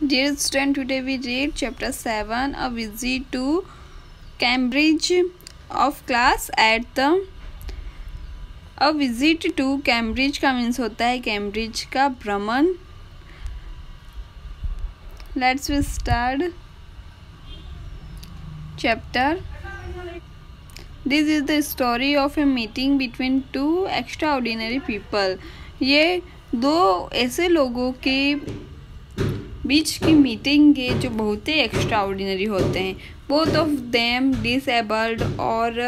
Dear student, today we read chapter 7, a visit to Cambridge of class at the A visit to Cambridge का means होता है Cambridge का भ्रमण. Let's start chapter. This is the story of a meeting between two extraordinary people. ये दो ऐसे लोगों के बीच की मीटिंग है जो बहुत ही एक्स्ट्राऑर्डिनरी होते हैं. बोथ ऑफ देम डिसेबल्ड और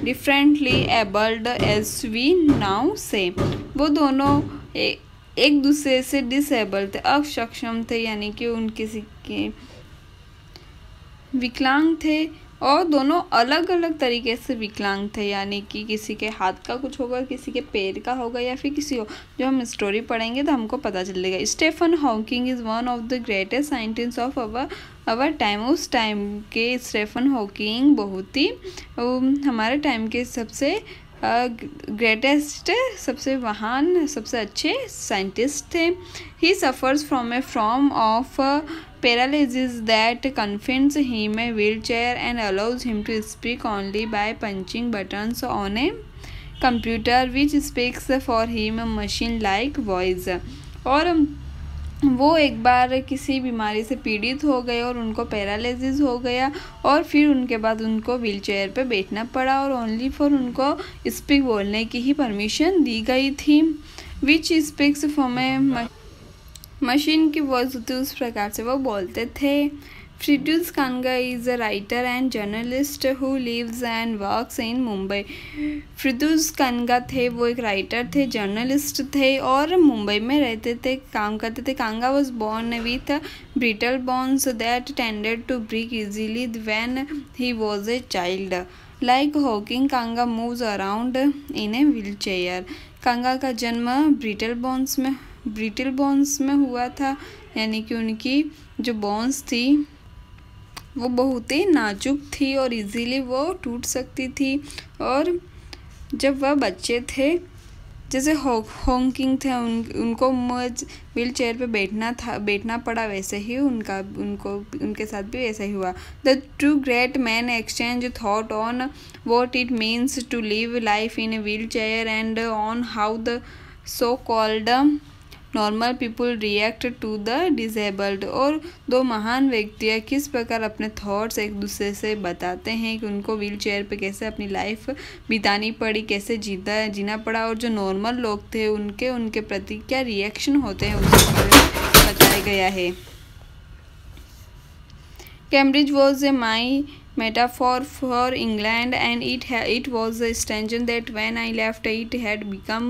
differently abled as we now say. वो दोनों एक दूसरे से डिसेबल्ड थे, अक्षम थे, यानी कि उन किसी के विकलांग थे, और दोनों अलग अलग तरीके से विकलांग थे, यानी कि किसी के हाथ का कुछ होगा, किसी के पैर का होगा, या फिर किसी हो. जो हम स्टोरी पढ़ेंगे तो हमको पता चलेगा. Stephen Hawking is one of the greatest scientist of our time. उस टाइम के स्टीफन हॉकिंग बहुत ही हमारे टाइम के सबसे ग्रेटेस्ट, सबसे महान, सबसे अच्छे साइंटिस्ट थे. He suffers from a form of paralysis that confines him a wheelchair and allows him to speak only by punching buttons on a computer which speaks for him a machine-like voice. और वो एक बार किसी बीमारी से पीड़ित हो गए और उनको पैरालिसिस हो गया, और फिर उनके बाद उनको व्हीलचेयर पे बैठना पड़ा, और ओनली फॉर उनको स्पीक बोलने की ही परमिशन दी गई थी. Which speaks from a machine की वॉइस होती है, उस प्रकार से वो बोलते थे. Friedrich Kanga is a writer and journalist who lives and works in Mumbai. Friedrich Kanga थे, वो एक राइटर थे, जर्नलिस्ट थे, और मुंबई में रहते थे, काम करते थे. Kanga was born with brittle bones that tended to break easily when he was a child. Like Hawking, Kanga moves around in a wheel chair. Kanga का जन्म ब्रिटल बोन्स में हुआ था, यानी कि उनकी जो बोन्स थी वो बहुत ही नाजुक थी और इजीली वो टूट सकती थी. और जब वह बच्चे थे, जैसे हॉकिंग थे, उनको व्हील चेयर पे बैठना पड़ा, वैसे ही उनके साथ भी वैसा ही हुआ. The two great man exchange thought on what it means to live life in a wheel chair and on how the so called normal people react to the disabled. और दो महान व्यक्तियाँ किस प्रकार अपने थॉट्स एक दूसरे से बताते हैं कि उनको व्हील चेयर पर कैसे अपनी लाइफ बितानी पड़ी, कैसे जीना पड़ा, और जो नॉर्मल लोग थे उनके प्रति क्या रिएक्शन होते हैं, उसके बारे में बताया गया है. Cambridge was a my metaphor for England, and it was strange that when I left it had become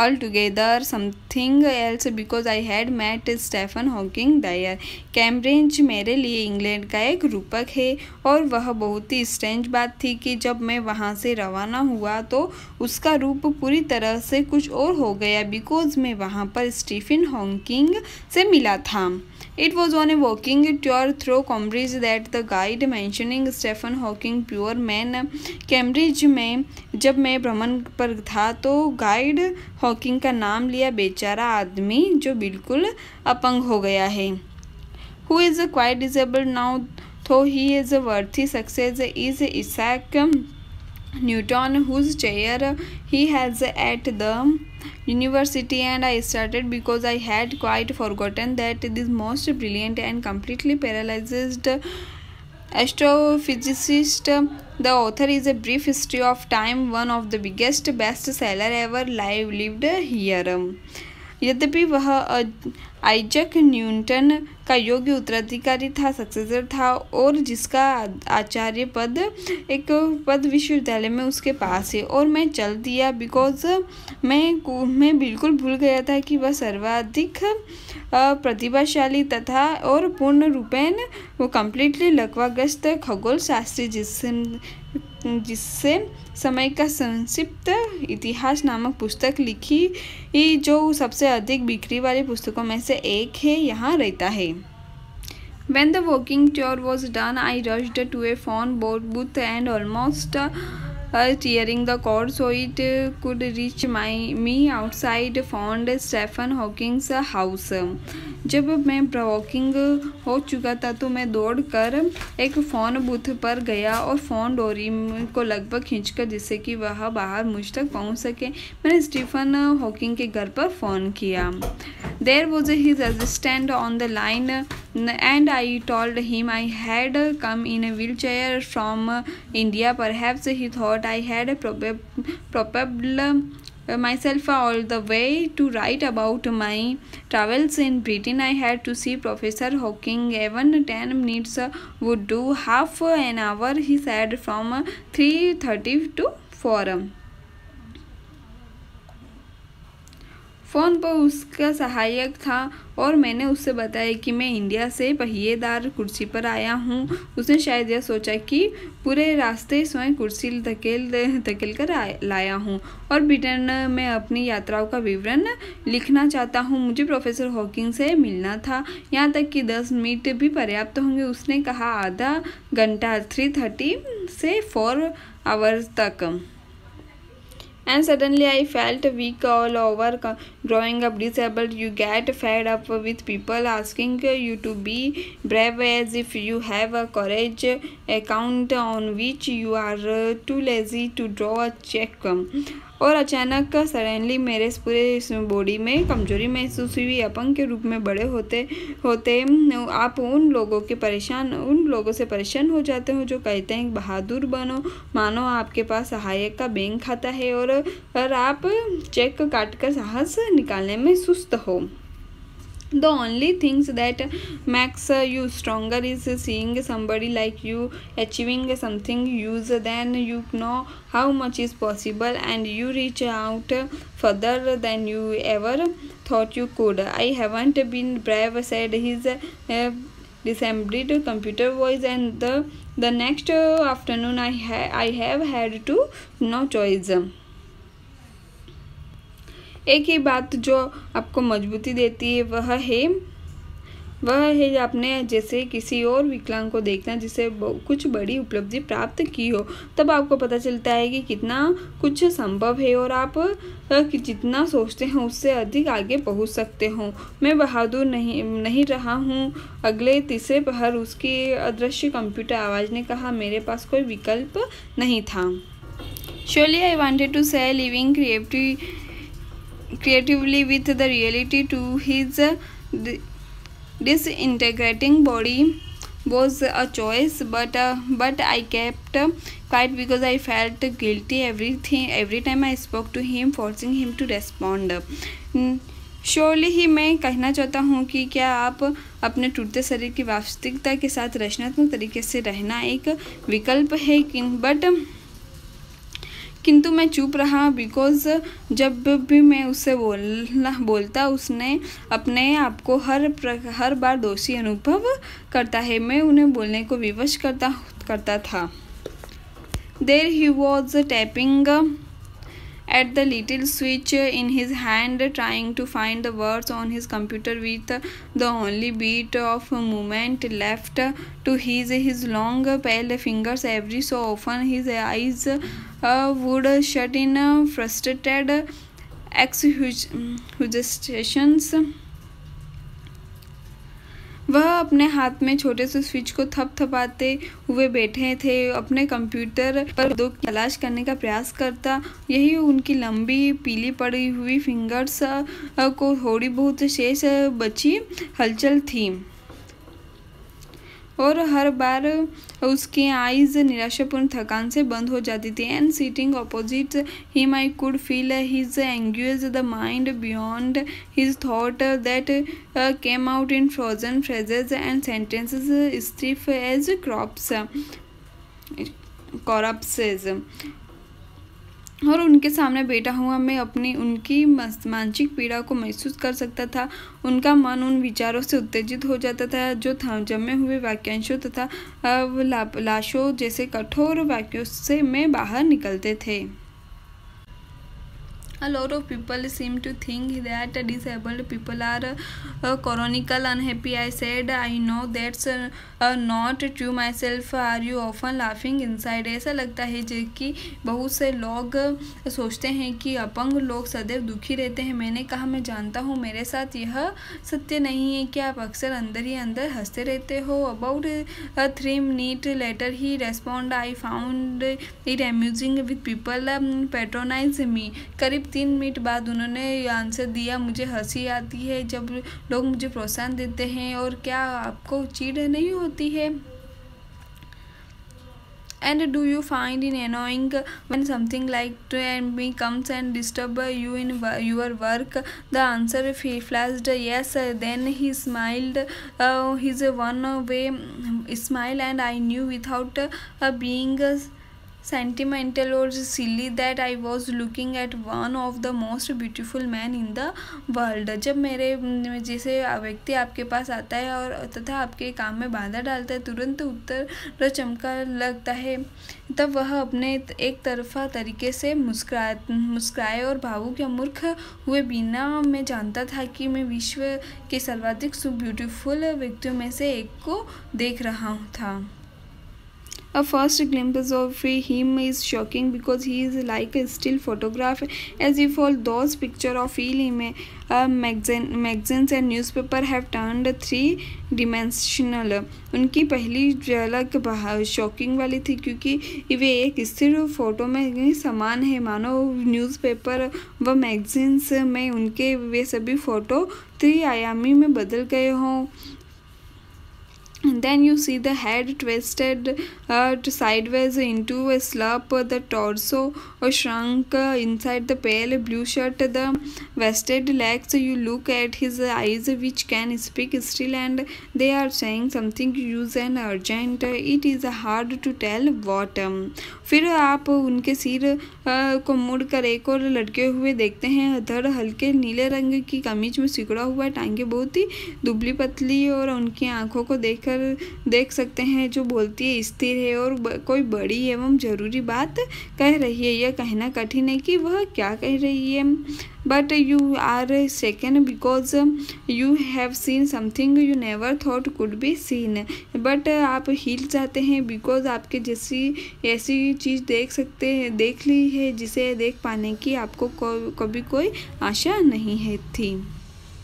altogether something else because I had met Stephen Hawking there. Cambridge मेरे लिए इंग्लैंड का एक रूपक है, और वह बहुत ही स्ट्रेंज बात थी कि जब मैं वहाँ से रवाना हुआ तो उसका रूप पूरी तरह से कुछ और हो गया, बिकॉज मैं वहाँ पर स्टीफन हॉकिंग से मिला था. It was on a walking tour through Cambridge that the guide mentioning Stephen Hawking pure man. Cambridge में जब मैं भ्रमण पर था तो गाइड हॉकिंग का नाम लिया, बेचारा आदमी जो बिल्कुल अपंग हो गया है. Who is quite disabled now, though he is a worthy success, is Isaac Newton, whose chair he has at the university, and I started because I had quite forgotten that this most brilliant and completely paralyzed astrophysicist. The author is a brief history of time, one of the biggest bestseller ever lived here. यद्यपि वह Isaac Newton का योग्य उत्तराधिकारी था, successor था, और जिसका आचार्य पद विश्वविद्यालय में उसके पास है, और मैं चल दिया बिकॉज मैं बिल्कुल भूल गया था कि वह सर्वाधिक प्रतिभाशाली तथा और पूर्ण रूपेण वो कम्प्लीटली लकवाग्रस्त खगोल शास्त्री जिससे समय का संक्षिप्त इतिहास नामक पुस्तक लिखी, जो सबसे अधिक बिक्री वाली पुस्तकों में से एक है, यहाँ रहता है. When the walking tour was done, I rushed to a phone booth and almost tearing the cord so it could reach me outside found Stephen Hawkings house. जब मैं प्रोवोकिंग हो चुका था तो मैं दौड़कर एक फ़ोन बूथ पर गया और फ़ोन डोरी को लगभग खींचकर जिससे कि वह बाहर मुझ तक पहुंच सके मैंने स्टीफन हॉकिंग के घर पर फ़ोन किया। There was his assistant on the line and I told him I had come in a wheelchair from India. Perhaps he thought I had propelled myself all the way to write about my travels in Britain. I had to see Professor Hawking. Even 10 minutes would do. Half an hour, he said, from 3:30 to 4. Phone पर उसका सहायक था और मैंने उससे बताया कि मैं इंडिया से पहिएदार कुर्सी पर आया हूँ। उसने शायद यह सोचा कि पूरे रास्ते स्वयं कुर्सी धकेल कर लाया हूँ और ब्रिटेन में अपनी यात्राओं का विवरण लिखना चाहता हूँ। मुझे प्रोफेसर हॉकिंग से मिलना था, यहाँ तक कि 10 मिनट भी पर्याप्त होंगे। उसने कहा आधा घंटा, 3:30 से 4 आवर्स तक। And suddenly I felt weak all over. Growing up disabled, you get fed up with people asking you to be brave as if you have a courage account on which you are too lazy to draw a check. और अचानक suddenly मेरे पूरे body में कमजोरी महसूस हुई। अपंग के रूप में बड़े होते आप उन लोगों से परेशान हो जाते हो जो कहते हैं बहादुर बनो, मानो आपके पास सहायक का बैंक खाता है और आप चेक काटकर साहस निकालने में सुस्त हो। The only things that makes you stronger is seeing somebody like you achieving something huge. Then you know how much is possible and you reach out further than you ever thought you could. I haven't been brave, said his disembodied computer voice, and the next afternoon I have had to no choice. एक ही बात जो आपको मजबूती देती है वह है आपने जैसे किसी और विकलांग को देखना जिसे कुछ बड़ी उपलब्धि प्राप्त की हो। तब आपको पता चलता है कि कितना कुछ संभव है और आप जितना सोचते हैं उससे अधिक आगे पहुंच सकते हो। मैं बहादुर नहीं रहा हूं। अगले तीसरे पहर उसकी अदृश्य कंप्यूटर आवाज़ ने कहा, मेरे पास कोई विकल्प नहीं था। Surely I wanted to say living creatively with the reality to his disintegrating body was a choice, but I kept quiet because I felt guilty every time I spoke to him, forcing him to respond. Surely ही मैं कहना चाहता हूँ कि क्या आप अपने टूटते शरीर की वास्तविकता के साथ रचनात्मक तरीके से रहना एक विकल्प है, किंतु मैं चुप रहा बिकॉज जब भी मैं उससे बोलता उसने अपने आप को हर बार दोषी अनुभव करता है। मैं उन्हें बोलने को विवश करता था। There he was tapping at the little switch in his hand, trying to find the words on his computer with the only bit of movement left to his long pale fingers. Every so often his eyes would shut in frustrated exhaustions. वह अपने हाथ में छोटे से switch को थपथपाते हुए बैठे थे, अपने कंप्यूटर पर दो तलाश करने का प्रयास करता। यही उनकी लंबी पीली पड़ी हुई फिंगर्स को थोड़ी बहुत शेष बची हलचल थी और हर बार उसकी आईज निराशापूर्ण थकान से बंद हो जाती थी। And sitting opposite him I could feel his anguish, the mind beyond his thought that came out in frozen phrases and sentences stiff as corpses. और उनके सामने बैठा हुआ मैं उनकी मानसिक पीड़ा को महसूस कर सकता था। उनका मन उन विचारों से उत्तेजित हो जाता था जो जमे हुए वाक्यांशों तथा लाशों जैसे कठोर वाक्यों से में बाहर निकलते थे। A lot of people seem to think that disabled people are chronically unhappy. I said, I know that's not true myself. Are you often laughing inside? ऐसा लगता है कि बहुत से लोग सोचते हैं कि अपंग लोग सदैव दुखी रहते हैं। मैंने कहा, मैं जानता हूँ मेरे साथ यह सत्य नहीं है। क्या आप अक्सर अंदर ही अंदर हंसते रहते हो? About 3 minutes later he responded, I found it amusing with people patronize me. करीब 3 मिनट बाद उन्होंने आंसर दिया, मुझे हंसी आती है जब लोग मुझे प्रोत्साहन देते हैं। और क्या आपको चिढ़ नहीं होती है? And do you find it annoying when something like me comes and disturb you in your work? The answer flashed yes. Then he smiled his one-way smile, and I knew without being sentimental or silly that I was looking at one of the most beautiful men in the world. जब मेरे जैसे व्यक्ति आपके पास आता है और तथा आपके काम में बाधा डालता है, तुरंत उत्तर चमका लगता है, तब वह अपने एक तरफा तरीके से मुस्कुराए और भावुक या मूर्ख हुए बिना मैं जानता था कि मैं विश्व के सर्वाधिक ब्यूटीफुल व्यक्तियों में से एक को देख रहा था। A first glimpse of him is shocking because he is like a still photograph, as if all those pictures of him magazines and newspaper have turned 3-dimensional. उनकी पहली झलक शॉकिंग वाली थी क्योंकि वे एक स्थिर फोटो में समान है, मानो न्यूज़पेपर व मैगजीन्स में उनके वे सभी फोटो 3 आयामी में बदल गए हों। Then you see the head twisted sideways into a slump, the torso shrunk inside the pale blue shirt, the vested legs. You look at his eyes, which can speak still, and they are saying something huge and urgent. It is hard to tell what. फिर आप उनके सिर को मुड़कर एक और लटके हुए देखते हैं। धड़ हल्के नीले रंग की कमीज में सिकुड़ा हुआ, टांगे बहुत ही दुबली पतली, और उनकी आंखों को देख सकते हैं जो बोलती है, स्थिर है और कोई बड़ी एवं जरूरी बात कह रही है। यह कहना कठिन है कि वह क्या कह रही है। But you are second because you have seen something you never thought could be seen. But आप हिल जाते हैं बिकॉज आपके जैसी ऐसी चीज़ देख ली है जिसे देख पाने की आपको कभी कोई आशा नहीं है थी।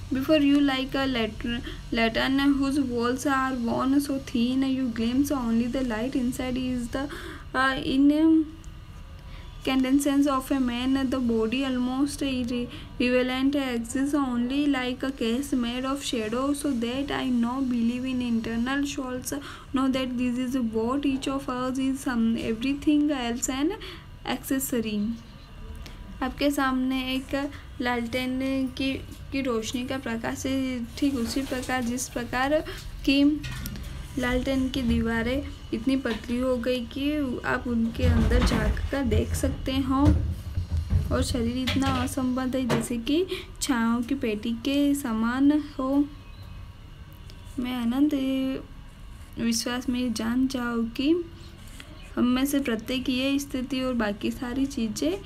Before you like a lantern whose walls are worn so thin you glimpse only the light inside is the incandescence of a man. The body almost irrelevant exists only like a case made of shadow, so that I now believe in internal souls, know that this is what each of us is, everything else an accessory. आपके सामने एक लालटेन की रोशनी का प्रकाश है, ठीक उसी प्रकार जिस प्रकार की लालटेन की दीवारें इतनी पतली हो गई कि आप उनके अंदर झांक कर देख सकते हो, और शरीर इतना असंबद्ध है जैसे कि छाँव की पेटी के समान हो। मैं अनंत विश्वास में जान जाऊँ कि हम में से प्रत्येक ये स्थिति और बाकी सारी चीज़ें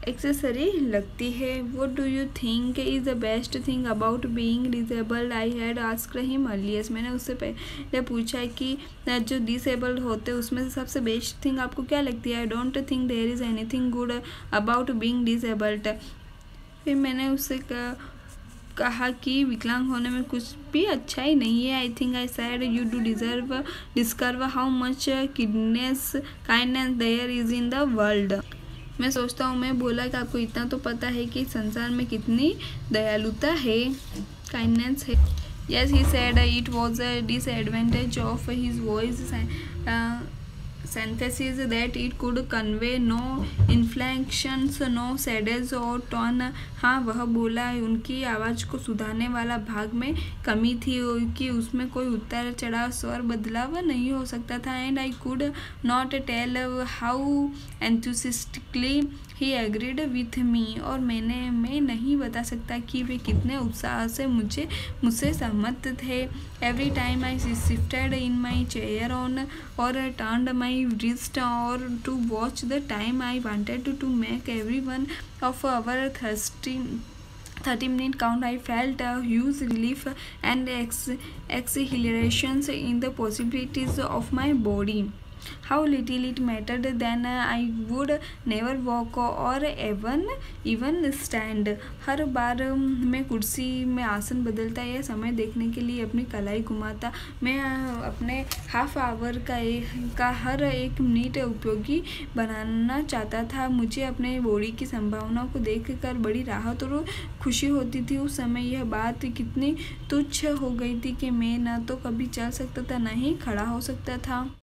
एक्सेसरी लगती है। What do you think is the best thing about being disabled? I had asked him earlier. मैंने उससे पहले पूछा कि जो डिसेबल्ड होते हैं उसमें से सबसे बेस्ट थिंग आपको क्या लगती है? I don't think there is anything good about being disabled. फिर मैंने उससे कहा कि विकलांग होने में कुछ भी अच्छा ही नहीं है। I think I said you do discover how much kindness there is in the world. मैं सोचता हूँ, मैं बोला कि आपको इतना तो पता है कि संसार में कितनी दयालुता है, काइंडनेस है। Yes, he said it was a disadvantage of his voice synthesis that it could convey no inflections, no sadness or tone. हाँ, वह बोला उनकी आवाज़ को सुधारने वाला भाग में कमी थी कि उसमें कोई उतार चढ़ाव स्वर बदलाव नहीं हो सकता था। And I could not tell how enthusiastically he agreed with me. और मैं नहीं बता सकता कि वे कितने उत्साह से मुझसे सहमत थे। Every time I shifted in my chair on or turned my wrist or to watch the time I wanted to make every one of our 30-minute count. I felt a huge relief and exhilaration in the possibilities of my body. How little it mattered then I would never walk or even stand. हर बार मैं कुर्सी में आसन बदलता या समय देखने के लिए अपनी कलाई घुमाता। मैं अपने हाफ आवर का हर एक मिनट उपयोगी बनाना चाहता था। मुझे अपने बॉडी की संभावनाओं को देखकर बड़ी राहत और खुशी होती थी। उस समय यह बात कितनी तुच्छ हो गई थी कि मैं न तो कभी चल सकता था न ही खड़ा हो सकता था।